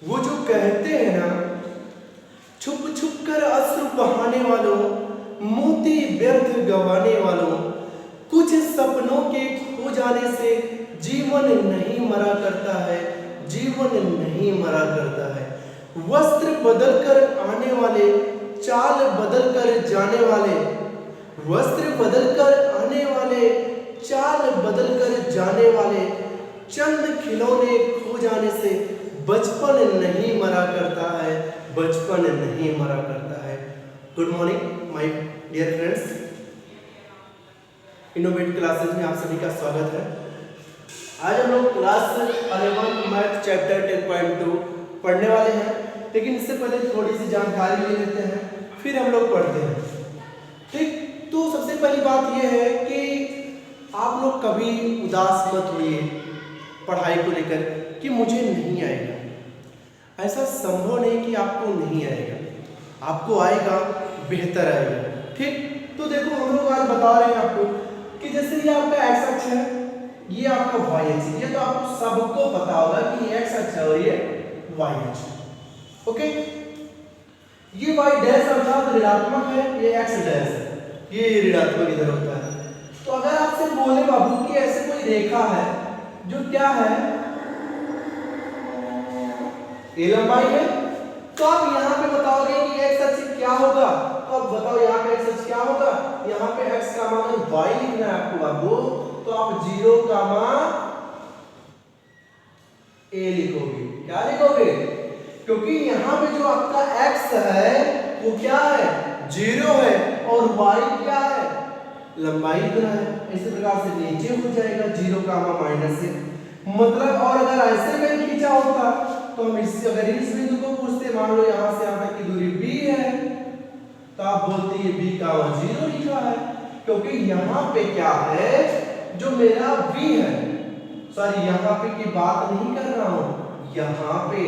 वो जो कहते हैं ना, छुप छुप कर अश्रु बहाने वालों, मोती व्यर्थ गंवाने वालों, कुछ सपनों के खो जाने से जीवन नहीं मरा करता है, जीवन नहीं मरा करता है। वस्त्र बदल कर आने वाले, चाल बदल कर जाने वाले, वस्त्र बदल कर आने वाले, चाल बदल कर जाने वाले, चंद खिलौने खो जाने से बचपन नहीं मरा करता है, बचपन नहीं मरा करता है। Good morning my dear friends, innovate classes में आप सभी का स्वागत है। आज हम लोग क्लास 11 मैथ चैप्टर 10.2 पढ़ने वाले हैं, लेकिन इससे पहले थोड़ी सी जानकारी ले लेते हैं, फिर हम लोग पढ़ते हैं। ठीक, तो सबसे पहली बात यह है कि आप लोग कभी उदास मत होइए पढ़ाई को लेकर कि मुझे नहीं आएगा। ऐसा संभव नहीं कि आपको नहीं आएगा, आपको आएगा, बेहतर आएगा। ठीक, तो देखो हम लोग आज बता रहे हैं आपको कि जैसे ये आपका एक्स अक्ष है, ये आपका वाई अक्ष है। ये तो आपको सबको पता होगा कि ये एक्स अक्ष है और ये वाई अक्ष है। ओके, ये वाई डैश अर्थात ऋणात्मक है, ये एक्स डैश है, ये ऋणात्मक इधर होता है। तो अगर आपसे बोले बाबू कि ऐसे कोई रेखा है जो क्या है, ये लंबाई है, तो आप यहाँ पे बताओगे कि एक्स अक्ष क्या होगा। तो आप बताओ यहाँ पे एक्स अक्ष क्या होगा। यहाँ पे एक्स का मान वाई लिखना है आपको बाबू, तो आप 0 का मान ए लिखोगे। क्या लिखोगे? क्योंकि यहाँ पे जो आपका एक्स है वो क्या है, 0 है, और वाई क्या है, लंबाई इतना है। इसी प्रकार से नीचे हो जाएगा 0 का मान -1, मतलब। और अगर ऐसे में खींचा होता तो हम इससे, अगर इस बिंदु को पूछते, मान लो यहाँ से यहाँ तक की दूरी b है, तो आप बोलते हैं b का 0 लिखा है, क्योंकि यहाँ पे क्या है, जो मेरा v है, सॉरी यहाँ पे की बात नहीं कर रहा हूँ, यहाँ पे,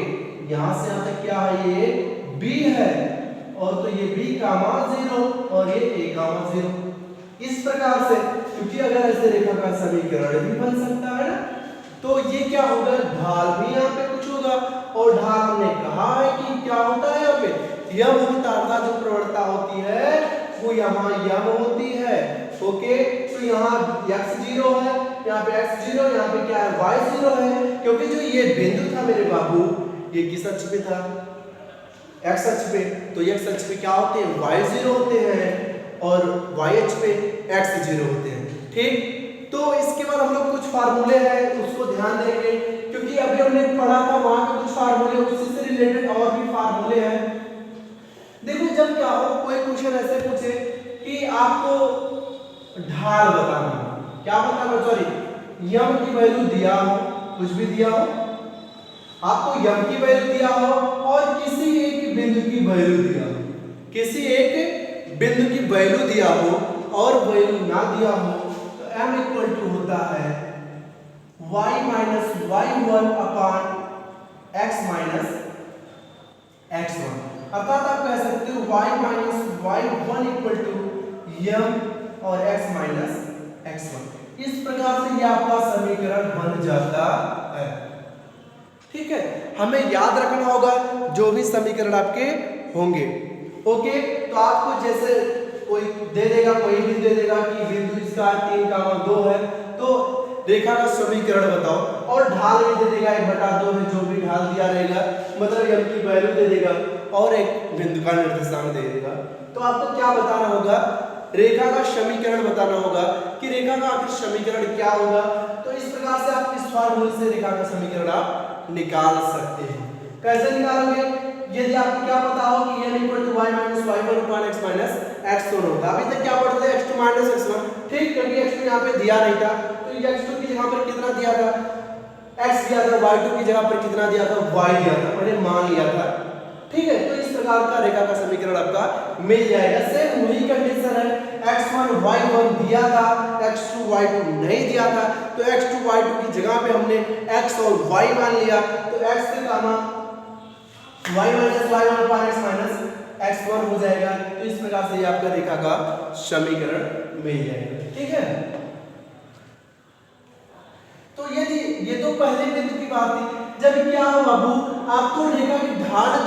यहाँ से यहाँ तक क्या है, ये b है, और तो ये b का मान 0 और ये a का मान 0। इस प्रकार से, क्योंकि अगर ऐसे रेखा का समीकरण भी बन सकता है ना, तो ये क्या होगा, ढाल भी यहाँ पे कुछ होगा, और ढाल हमने कहा है कि क्या होता है, यहाँ पे यम होता है, अर्थात जो प्रवणता होती है वो यहाँ यम होती है। ओके, तो यहाँ x 0 है, यहाँ पे x 0, यहाँ पे क्या है, y 0 है, क्योंकि जो ये बिंदु था मेरे बाबू, ये किस अक्ष पे था, x अक्ष पे, तो x अक्ष पे क्या होते हैं, y 0 होते हैं, और y अक्ष पे x 0 होते हैं। ठीक, तो इसके बाद हम लोग कुछ फार्मूले हैं उसको ध्यान देंगे, क्योंकि अभी हमने पढ़ा था वहां पे कुछ फार्मूले, उसी से रिलेटेड और भी फार्मूले हैं। देखो, जब क्या हो, कोई क्वेश्चन ऐसे पूछे कि आपको ढाल बताना, क्या बताना, सॉरी यम की वैल्यू दिया हो, कुछ भी दिया हो, आपको यम की वैल्यू दिया हो और किसी एक बिंदु की वैल्यू दिया हो, किसी एक बिंदु की वैल्यू दिया हो और वैल्यू ना दिया हो, m इक्वल टू होता है y minus y1 upon x minus x1। अर्थात आप कह सकते हो y minus y1 equal to m और x माइनस x1। इस प्रकार से ये आपका समीकरण बन जाता है। ठीक है, हमें याद रखना होगा जो भी समीकरण आपके होंगे। ओके, तो आपको जैसे कोई दे देगा, कोई भी दे देगा कि बिंदु इसका 3 का मान 2 है, तो रेखा का समीकरण बताओ, और ढाल भी दे देगा 1/2 है, जो भी ढाल दिया रहेगा, मतलब m की वैल्यू दे देगा और एक बिंदु का निर्देशांक दे देगा। तो आपको क्या बताना होगा, रेखा का समीकरण बताना होगा कि रेखा का आखिर समीकरण क्या होगा। तो इस प्रकार से आप इस फार्मूले से रेखा का समीकरण आप निकाल सकते हैं। कैसे निकालोगे, यदि आपको क्या पता हो कि n equal to y minus y1 upon x minus x2 होगा। अभी तक क्या पढ़ते थे, x2 माइनस x1। ठीक, क्योंकि x2 यहाँ पे दिया नहीं था, तो ये x2 की जगह पर कितना दिया था, x दिया था, y2 की जगह पर कितना दिया था, y दिया था, मैंने मान लिया था। ठीक है, तो इस प्रकार का रेखा का समीकरण आपका मिल जाएगा। सेम वही कंडीशन है, x1 y1 दिया था, x2 y2 नहीं दिया था, तो x2 y2 की जगह पे हमने x और y मान लिया, तो x का मान y minus y1 upon x minus x1 हो जाएगा। तो इस प्रकार से ये आपका रेखा का समीकरण मिल जाएगा। ठीक है, तो यदि ये तो पहले बिंदु की बात थी, जब क्या हो बाबू, आपको रेखा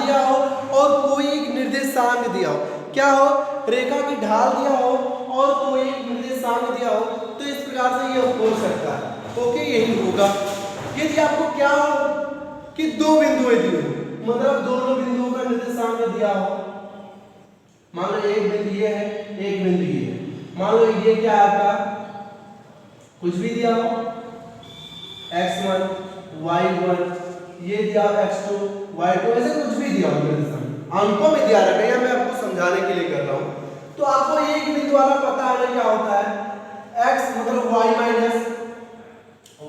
दिया हो और कोई एक निर्देशांक दिया हो, क्या हो, रेखा की ढाल दिया हो और कोई एक निर्देशांक दिया हो, तो इस प्रकार से ये हो सकता है। ओके, यही होगा। यदि आपको क्या हो कि दो बिंदुएं दी हो, मतलब दोनों बिंदुओं का निर्देशांक दिया हो, मान लो एक बिंदु ये है, एक बिंदु ये है, मान लो ये क्या है आपका, कुछ भी दिया हो, x1 y1, ये दिया x2 y2, ऐसे कुछ भी दिया हो निर्देशांक, अंकों में दिया रखा है, मैं आपको समझाने के लिए कर रहा हूं। तो आपको एक बिंदु वाला पता है ना क्या होता है, x मतलब y minus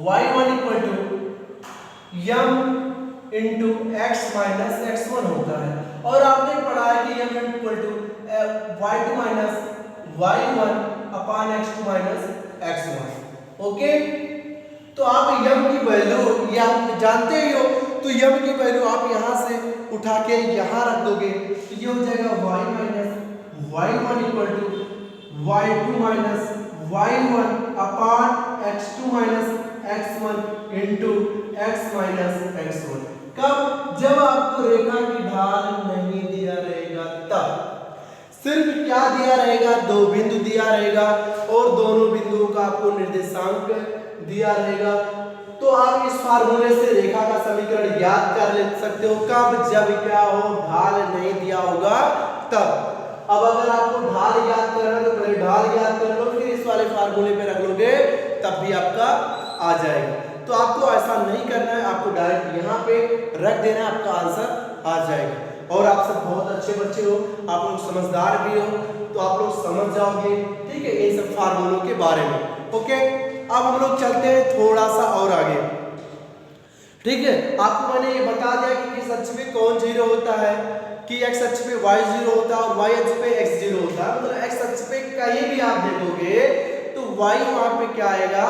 y1 equal to m into x minus x1 होता है। और आपने पढ़ा है कि m equal to y2 minus y1 upon x2 minus x1। Okay, तो आप m की वैल्यू ये आप जानते ही हो, तो m की वैल्यू आप यहाँ से उठा के यहाँ रख दोगे, तो ये हो जाएगा y minus y1 equal to y2 minus y1 upon x2 minus x1 into x minus x1। कब? जब आपको रेखा की ढाल नहीं दिया रहेगा तब। सिर्फ क्या दिया रहेगा, दो बिंदु दिया रहेगा और दोनों बिंदुओं का आपको निर्देशांक दिया रहेगा, तो आप इस फार्मूले से रेखा का समीकरण याद कर ले सकते हो। कब? जब क्या हो, ढाल नहीं दिया होगा तब। अब अगर आपको ढाल याद करना है तो पहले ढाल याद कर लो, फिर इस वाले फार्मूले पे रख लोगे, तब भी आपका आ जाएगा। तो आपको ऐसा नहीं करना है, आपको डायरेक्ट यहाँ पे रख देना है, आपका आंसर आ जाएगा। और आप सब बहुत अच्छे बच्चे हो, आप लोग समझदार भी हो, तो आप लोग समझ जाओगे, ठीक है, इन सब फार्मूलों के बारे में। ओके, अब हम लोग चलते हैं थोड़ा सा और आगे, ठीक है। आपको मैंने ये बता दिया कि किस अक्ष पे कौन जीरो होता है, कि x अक्ष पे y जीरो होता है और y अक्ष पे x जीरो होता है। मतलब x अक्ष पे कहीं भी आप देखोगे तो y वहां पे क्या आएगा,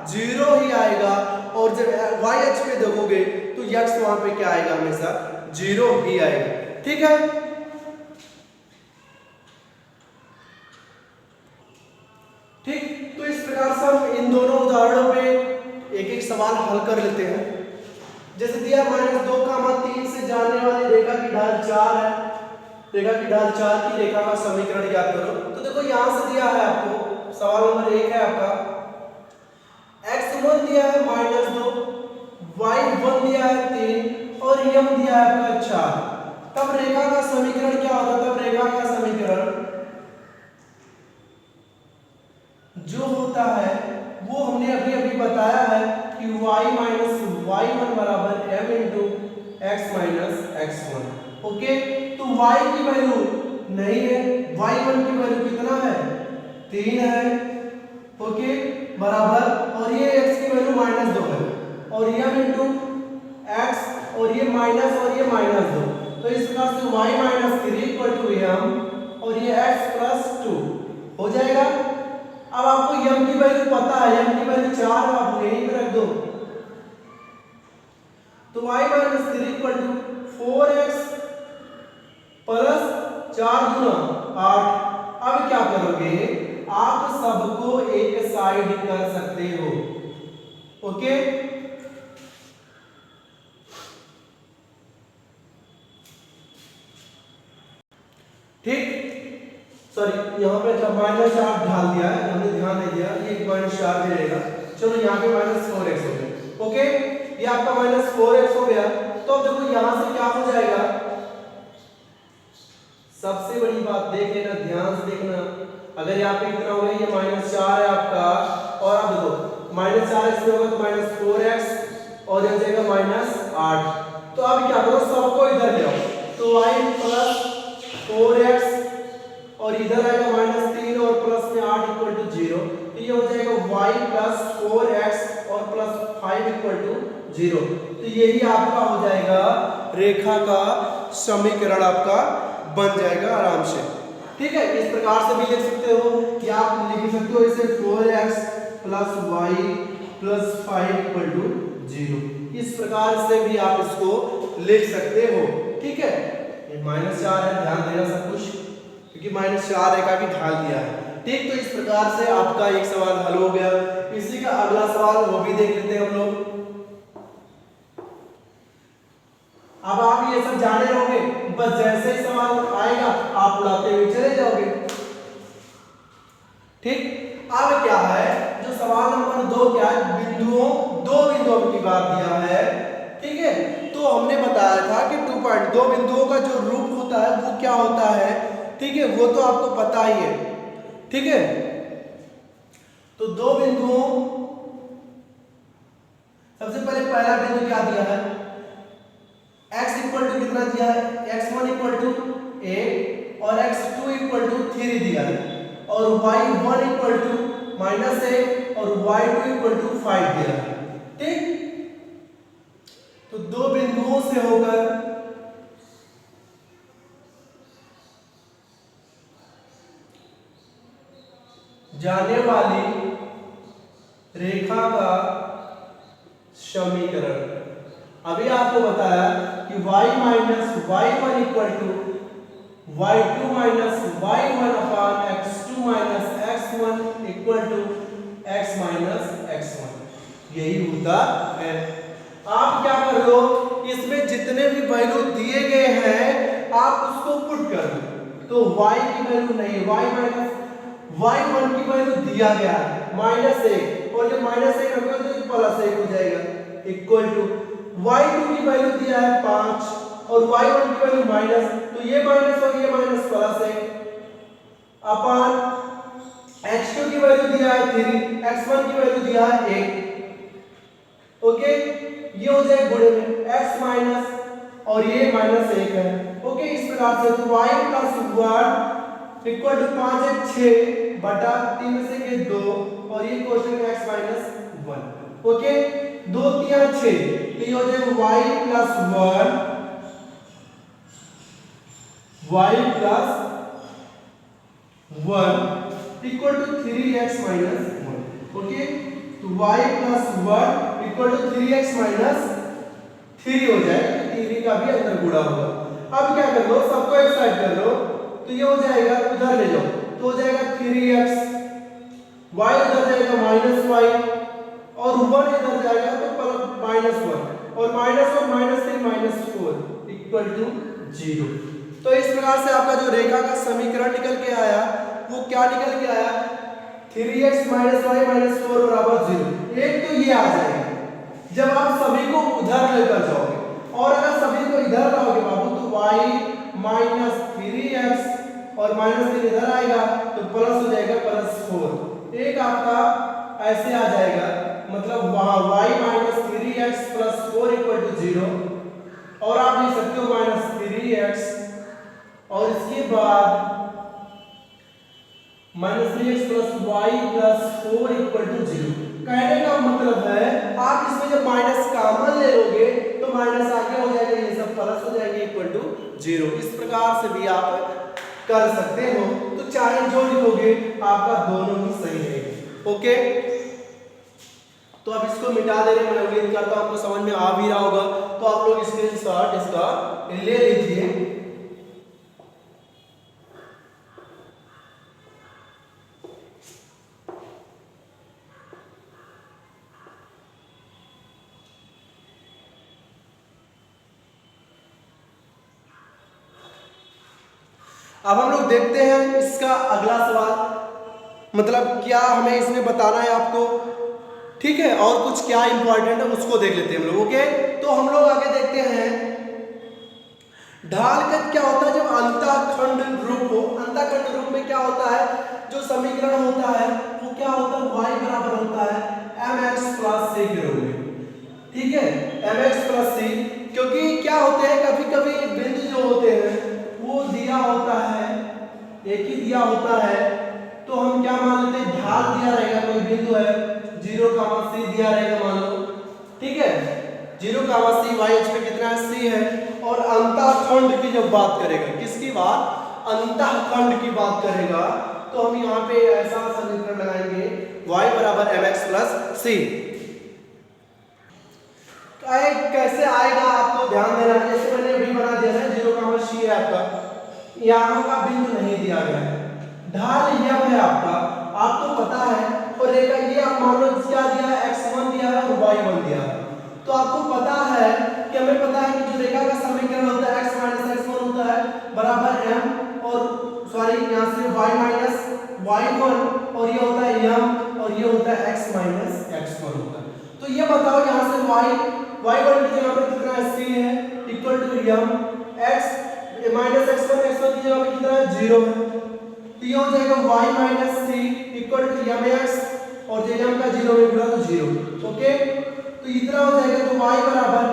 जीरो ही आएगा, और जब y अक्ष पे देखोगे तो x वहां पे क्या आएगा, हमेशा जीरो ही आएगा, ठीक है। ठीक, तो इस प्रकार से हम इन दोनों उदाहरणों पे एक एक सवाल हल कर लेते हैं। जैसे दिया -2, 3 से जाने वाली रेखा की ढाल 4 है, रेखा की ढाल 4 की रेखा का समीकरण याद करो। तो देखो यहां से दिया है आपको, सवाल नंबर 1 है आपका, x1 दिया है -2, y1 दिया है 3 और m दिया है आपका 4। तब रेखा का समीकरण क्या होता है, तब रेखा का समीकरण जो होता है वो हमने अभी अभी बताया है कि y माइनस y1 बराबर m into x minus x1। Okay, तो y की वैल्यू नहीं है, y1 की वैल्यू कितना है, 3 है, ओके, बराबर, और ये x की वैल्यू -2 है, और m इंटू x, और ये माइनस और ये -2, तो इस प्रकार से y minus 3 equal to m और ये x प्लस 2 हो जाएगा। अब आपको m की वैल्यू पता है, m की वैल्यू 4 है, आप यहीं पे रख दो, तो y minus 3 equal to 4x plus 4 गुना 8। अब क्या करोगे, आप सबको एक साइड कर सकते हो, ओके। ठीक, सॉरी यहाँ पे -4 ढाल दिया है, हमने ध्यान नहीं दिया, ये -4 भी रहेगा। चलो यहाँ पे -4x हो गया, ओके, ये आपका -4x हो गया। तो अब देखो यहाँ से क्या हो जाएगा, सबसे बड़ी बात देख लेना, ध्यान से देखना, अगर यहाँ पे इतना हो गया, ये -4 है आपका, और अब देखो -4x में होगा तो -4x और यह जाएगा -8। तो अब क्या करो, सबको इधर ले आओ, तो y प्लस 4x और इधर आएगा -3 और प्लस में 8 इक्वल टू 0, तो ये हो जाएगा y प्लस 4x और प्लस 5 इक्वल टू 0। तो यही आपका हो जाएगा, रेखा का समीकरण आपका बन जाएगा आराम से, ठीक है। इस प्रकार से भी लिख सकते हो, कि आप लिख सकते हो इसे 4x plus y plus 5 equal to 0, इस प्रकार से भी आप इसको लिख सकते हो, ठीक है। -4 है, ध्यान देना सब कुछ, क्योंकि -4 रेखा की ढाल दिया है, ठीक। तो इस प्रकार से आपका एक सवाल हल हो गया। इसी का अगला सवाल वो भी देख लेते हैं हम लोग। अब आप ये सब जाने रहोगे, बस जैसे ही सवाल आएगा आप उड़ाते हुए चले जाओगे। ठीक, अब क्या है जो सवाल नंबर 2 क्या है, बिंदुओं, दो बिंदुओं की बात दिया है। ठीक है, तो हमने बताया था कि 2 बिंदुओं का जो रूप होता है वो क्या होता है। ठीक है, वो तो आपको पता ही है। ठीक है, तो दो बिंदुओं, सबसे पहले पहला बिंदु क्या दिया है, x इक्वल टू कितना दिया है, x1 इक्वल टू 8 और x2 इक्वल टू 3 दिया है, और y1 इक्वल टू -1 और y2 इक्वल टू 5 दिया है। ठीक, तो दो बिंदुओं से होकर जाने वाली रेखा का समीकरण, अभी आपको बताया कि y minus y1 equal to y2 minus y1 upon x2 minus x1 equal to x minus x1, यही होता है। आप क्या कर लो, इसमें जितने भी वैल्यू दिए गए हैं आप उसको पुट कर दो, तो y की वैल्यू नहीं, y माइनस y1 की वैल्यू दिया गया है -1, और जब -1 रखोगे तो ये +1 हो जाएगा, इक्वल टू y2 की वैल्यू दिया है 5 और y1 की वैल्यू माइनस, तो ये माइनस और ये माइनस +1 अपॉन x2 की वैल्यू दिया है 3, x1 की वैल्यू दिया है 1। ओके, ये हो जाए गुणे में x माइनस और ये -1 है। ओके, इस प्रकार से तो y + 1 इक्वल टू 5 1 6 बटा 3 में से के 2 और ये क्वेश्चन में x - 1। ओके, 2 3 6, तो ये हो जाए y + 1 equal to 3x - 1। Okay, तो y + 1 इक्वल टू 3x - 3 हो जाए, 3 का भी अंदर गुणा होगा। अब क्या कर लो, सबको एक साइड कर लो, तो ये हो जाएगा, उधर ले जाओ तो हो जाएगा 3x, y उधर जाएगा -y और 1 इधर जाएगा तो -1 और -1 -3 -4 इक्वल टू 0। तो इस प्रकार से आपका जो रेखा का समीकरण निकल के आया वो क्या निकल के आया, 3x - y - 4 बराबर 0। एक तो ये आ जाएगा जब आप सभी को उधर लेकर जाओगे, और अगर सभी को इधर लाओगे बाबू तो y -3x और -3 इधर आएगा तो प्लस हो जाएगा +4। एक आपका ऐसे आ जाएगा, मतलब वहां y -3x + 4 = 0, और आप लिख सकते हो -3x और इसके बाद -3x + y + 4 = 0। कहने का मतलब है आप इसमें जब माइनस कॉमन ले लोगे तो माइनस आगे हो जाएगा, ये सब प्लस हो जाएंगे = 0। इस प्रकार से भी आप कर सकते हो, तो चाहे जो लिखोगे आपका दोनों ही सही रहेगा। ओके, तो अब इसको मिटा दे रहे हैं, मैं उम्मीद करता हूं आपको समझ में आ भी रहा होगा, तो आप लोग स्क्रीनशॉट इसका ले लीजिए। अब हम लोग देखते हैं इसका अगला सवाल, मतलब क्या हमें इसमें बताना है आपको। ठीक है, और कुछ क्या इंपॉर्टेंट है उसको देख लेते हैं हम लोग। ओके, तो हम लोग आगे देखते हैं ढाल का क्या होता है जब अंतःखंड रूप हो। अंतःखंड रूप में क्या होता है, जो समीकरण होता है वो क्या होता है, y बराबर होता है mx + c के रूप में। ठीक है, mx + c, क्योंकि क्या होते हैं कभी कभी बिंदु जो होते हैं वो दिया होता है, एक ही दिया होता है, तो हम क्या मान लेते हैं, ढाल दिया रहेगा, कोई बिंदु है 0, c दिया रहेगा मान लो। ठीक है, 0, c y अक्ष पे कितना है, c है, और अंतःखंड की जब बात करेगा, किसकी बात, अंतःखंड की बात करेगा, तो हम यहाँ पे ऐसा समीकरण लगाएंगे y = mx + c। कैसे आएगा आपको ध्यान देना है, जैसे मैंने अभी बना दिया है 0, c है आपका, यहाँ का बिंदु नहीं दिया गया है, ढाल यह है आपका, आपको पता है, और रेखा ये आप मान लो क्या दिया है, x1 दिया है और y1 दिया है, तो आपको पता है कि हमें पता है कि जो रेखा का समीकरण होता है x माइनस x1 होता है बराबर m और सॉरी यहाँ से y माइनस y1 और ये होता है m और ये होता है x माइनस x1 होता है। तो ये बताओ यहाँ से y1 की जगह पे कितना है c है equal to m x minus x1 की जगह पे कितना है 0 है, तो ये हो जाएगा y minus c equal to mx और जो m का 0 में गुणा तो 0। ओके, तो इतना हो जाएगा तो y बराबर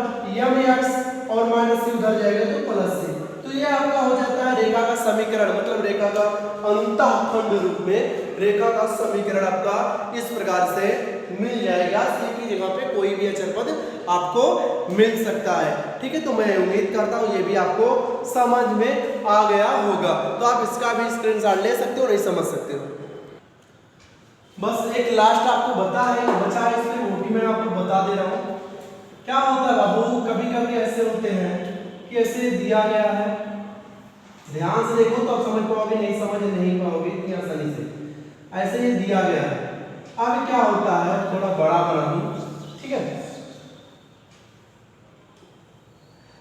mx और माइनस c उधर जाएगा तो प्लस c। तो ये आपका हो जाता है रेखा का समीकरण, मतलब रेखा का अंतःखंड रूप में रेखा का समीकरण आपका इस प्रकार से मिल जाएगा। c की जगह पे कोई भी अचर पद आपको मिल सकता है। ठीक है, तो मैं उम्मीद करता हूँ ये भी आपको समझ में आ गया होगा। तो आप इसका भी स्क्रीनशॉट ले सकते हो, नहीं समझ सकते हो। बस एक लास्ट आपको बचा है इसमें, वो भी मैं आपको बता दे रहा हूँ। क्या होता है बाबू, कभी कभी ऐसे होते हैं कि ऐसे दिया गया है, ध्यान से देखो तो आप समझ पाओगे, नहीं समझ नहीं पाओगे इतनी आसानी से। ऐसे ही दिया गया है, अब क्या होता है थोड़ा बड़ा बना दूं, ठीक है।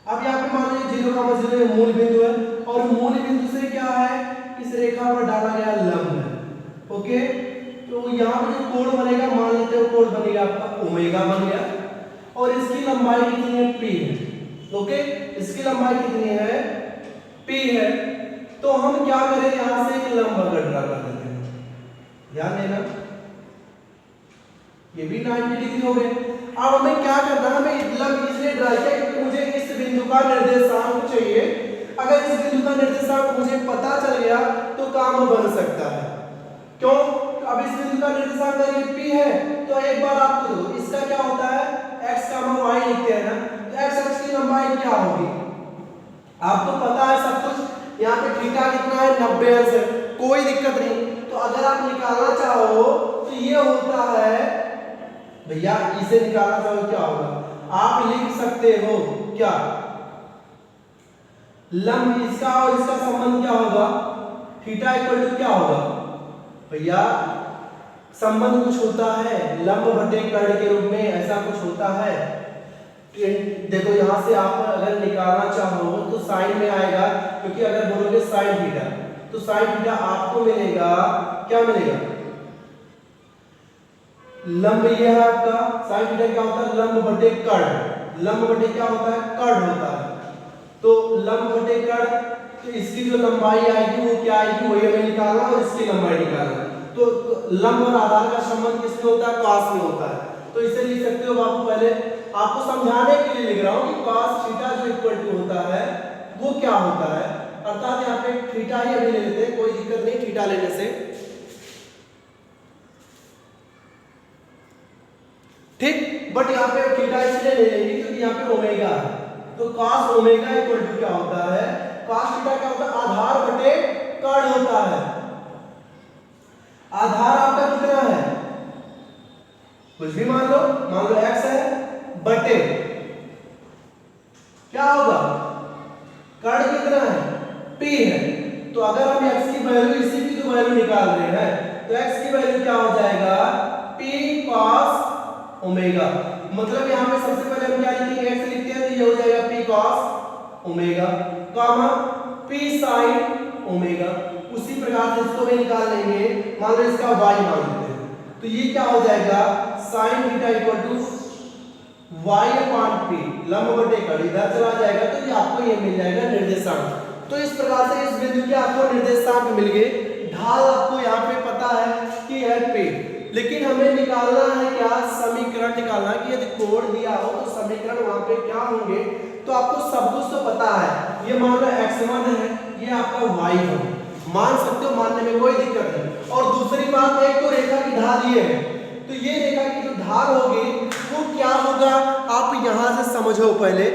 अब यहाँ पे मान लीजिए 0, 0 मूल बिंदु है और मूल बिंदु से क्या है इस रेखा पर डाला गया लंब है। ओके, तो यहाँ पे जो कोण बनेगा मान लेते हो कोण बनेगा आपका ओमेगा बन गया और इसकी लंबाई कितनी है p है। ओके, इसकी लंबाई कितनी है p है। तो हम क्या करें यहाँ से एक लंब ड्रा कर देते हैं, ध्यान देना ये भी 90 डिग्री हो गए। अब हमें क्या करना है, हमें लंब इसलिए ड्रा किया क्योंकि मुझे इस बिंदु का निर्देशांक चाहिए। अगर इस बिंदु का निर्देशांक मुझे पता चल गया तो काम बन सकता है। क्यों, अब इस बिंदु का निर्देशांक अगर ये p है तो एक बार आपको दो इसका क्या होता है x, y लिखते हैं ना, तो x अक्ष की लंबाई क्या होगी आपको पता है सब कुछ। यहाँ पे थीटा कितना है 90 अंश है, कोई दिक्कत नहीं। तो अगर आप निकालना चाहो तो ये होता है भैया, इसे निकालना चाहो क्या होगा, आप लिख सकते हो क्या लंब इसका और इसका संबंध क्या होगा, थीटा इक्वल टू क्या होगा भैया, संबंध कुछ होता है लंब बटे कर्ण के रूप में, ऐसा कुछ होता है। देखो यहाँ से आप अगर निकालना चाहो तो साइन में आएगा, क्योंकि अगर बोलोगे साइन थीटा तो साइन थीटा आपको मिलेगा, क्या मिलेगा लंब ये है आपका, साइन थीटा क्या होता है लंब बटे कर्ण, लंब बटे क्या होता है कर्ण होता है। तो लंब बटे कर्ण, तो इसकी जो लंबाई आएगी वो क्या आएगी वही हमें निकालना और इसकी लंबाई निकालना। तो लंब और आधार का संबंध किसमें होता है कॉस में होता है। तो इसे लिख सकते हो बाबू, पहले आपको समझाने के लिए लिख रहा हूं कि cos थीटा जो इक्वल टू होता है वो क्या होता है, अर्थात यहाँ पे थीटा ही अभी ले लेते हैं, कोई दिक्कत नहीं थीटा लेने से, ठीक। बट यहाँ पे थीटा इसलिए ले लेंगे क्योंकि यहाँ पे ओमेगा है। तो cos ओमेगा इक्वल टू क्या होता है, cos थीटा क्या होता है आधार बटे कर्ण होता है। आधार आपका कितना है कुछ भी मान लो x है बटे क्या होगा कर्ण कितना है p है। तो अगर हम x की वैल्यू इसी की जो वैल्यू निकाल रहे हैं तो x की वैल्यू क्या हो जाएगा p cos ओमेगा, मतलब यहाँ पे सबसे पहले हम क्या लिखेंगे x लिखते हैं तो ये हो जाएगा p cos ओमेगा कामा p sin ओमेगा। उसी प्रकार से इसको भी निकाल लेंगे, मान लो इसका y मान लेते हैं तो ये क्या हो जाएगा sin theta equal to y upon p, लंब बटे कर्ण इधर चला जाएगा तो ये आपको ये मिल जाएगा निर्देशांक। तो इस प्रकार से इस बिंदु के आपको निर्देशांक मिल गए। ढाल आपको यहाँ पे पता है कि है p, लेकिन हमें निकालना है क्या समीकरण निकालना कि यदि कोण दिया हो तो समीकरण वहां पे क्या होंगे। तो आपको सब कुछ तो पता है, ये मान लो x1 है ये आपका y1 मान सकते हो, मानने में कोई दिक्कत नहीं। और दूसरी बात एक तो रेखा की ढाल ये है, तो ये रेखा की जो ढाल होगी वो क्या होगा आप यहां से समझो पहले,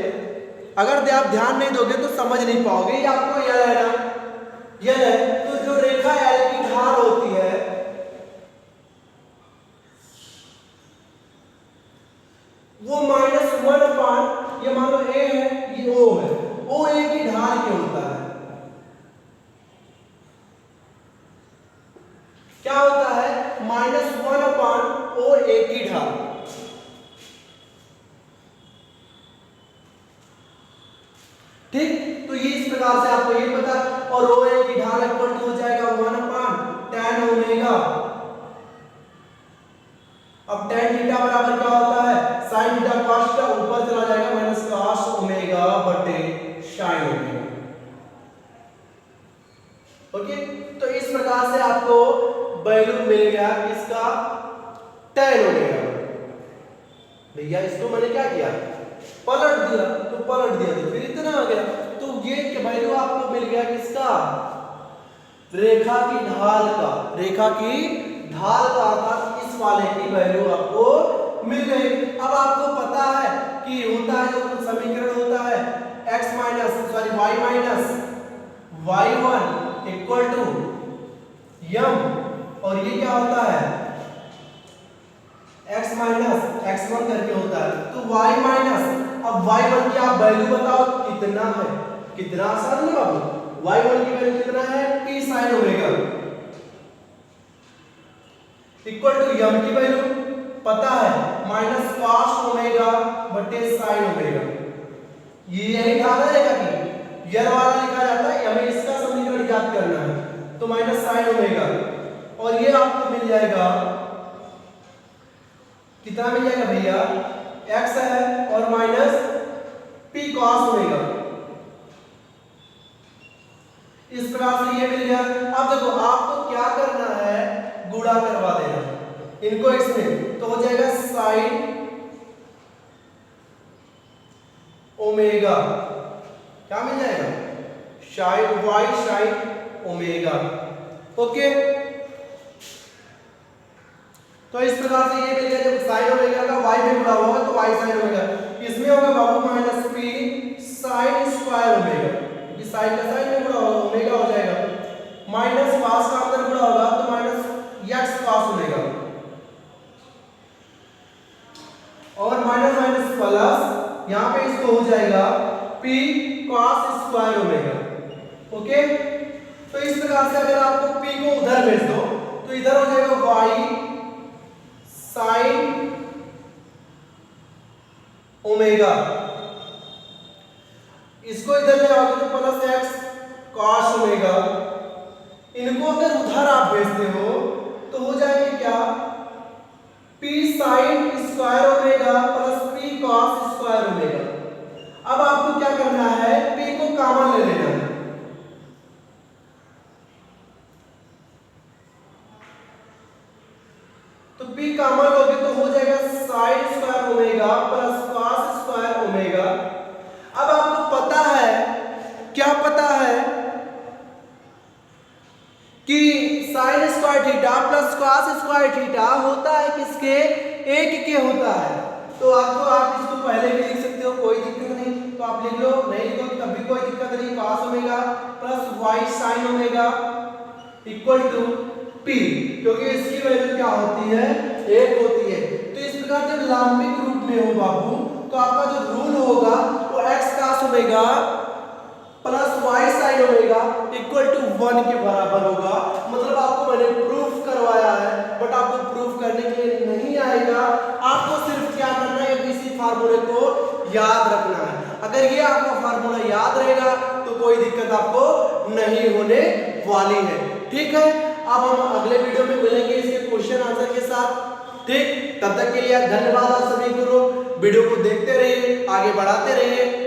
अगर आप ध्यान नहीं दोगे तो समझ नहीं पाओगे। ये आपको यह है ना, यह है तो जो रेखा L की ढाल होती है वो -1 अपान ये मान लो a है ये o है, o a की ढाल क्या होता है, क्या होता है -1 अपान o a की ढाल। ठीक, तो ये इस प्रकार से आपको ये पता, और ओ ए की ढाल इक्वल टू हो जाएगा 1/tan ओमेगा। अब tan थीटा बराबर क्या होता है, sin थीटा cos थीटा, ऊपर चला जाएगा माइनस cos ओमेगा बटे sin ओमेगा। ओके, तो इस प्रकार से आपको वैल्यू मिल गया किसका, tan ओमेगा। भैया इसको मैंने क्या किया, पलट दिया, तो पलट दिया तो फिर इतना आ गया। तो ये वैल्यू आपको मिल गया किसका, रेखा की ढाल का, रेखा की ढाल का, अर्थात इस वाले की वैल्यू आपको मिल गई। अब आपको पता है कि होता है जो समीकरण होता है x minus sorry y minus y1 equal to m, और ये क्या होता है x माइनस x1 करके होता है, तो y माइनस, अब y1 की आप वैल्यू बताओ कितना है, कितना आसान है बाबू, y1 की वैल्यू कितना है p sin omega equal to m की वैल्यू पता है माइनस cos ओमेगा बटे sin ओमेगा। ये यही ढाल रहेगा कि ये वाला लिखा जाता है, हमें इसका समीकरण ज्ञात करना है, तो माइनस sin ओमेगा, और ये आपको मिल जाएगा कितना मिल जाएगा भैया, x है और माइनस p cos ओमेगा। इस प्रकार से ये मिल गया। अब देखो आपको क्या करना है, गुणा करवा देना इनको इसमें, तो हो जाएगा sin ओमेगा, क्या मिल जाएगा sin y sin omega. Okay, तो इस प्रकार से ये मिल गया, जब sin ओमेगा का y में गुणा होगा तो y sin ओमेगा, इसमें होगा बाबू minus p sin square omega, क्योंकि sin का sin में गुणा होगा ओमेगा हो जाएगा, माइनस cos का अंदर गुणा होगा तो माइनस x cos ओमेगा, और माइनस माइनस प्लस, यहां पे इसको हो जाएगा p cos square omega. Okay, तो इस प्रकार से अगर आपको p को उधर भेज दो तो इधर हो जाएगा y sin ओमेगा, इसको इधर ले आओगे तो प्लस x cos ओमेगा, इनको अगर उधर आप भेजते हो तो हो जाएगी क्या, p sin square omega plus p cos square omega. अब आपको क्या करना है, p को कॉमन ले लेना है, तो p कॉमन लोगे तो हो जाएगा sin square omega plus cos square omega. अब आपको पता है, क्या पता है कि sin square theta plus cos square theta होता है किसके, एक के होता है। तो आपको आप इसको पहले भी लिख सकते हो, कोई दिक्कत नहीं, तो आप लिख लो, नहीं लिखो तब भी कोई दिक्कत नहीं, cos omega plus y sin omega equal to p, क्योंकि इसकी वैल्यू क्या होती है, एक होती है। तो इस प्रकार जब लांबिक रूप में हो बाबू, तो आपका जो रूल होगा वो x cos omega plus y sin omega equal to 1 के बराबर होगा। मतलब आपको मैंने प्रूफ करवाया है, बट आपको प्रूफ करने के लिए नहीं आएगा, आपको सिर्फ क्या करना है, इसी फार्मूले को याद रखना है। अगर ये आपका फार्मूला याद रहेगा तो कोई दिक्कत आपको नहीं होने वाली है। ठीक है, अब हम अगले वीडियो में मिलेंगे इसके क्वेश्चन आंसर के साथ। ठीक, तब तक के लिए धन्यवाद आप सभी को, वीडियो को देखते रहिए, आगे बढ़ाते रहिए।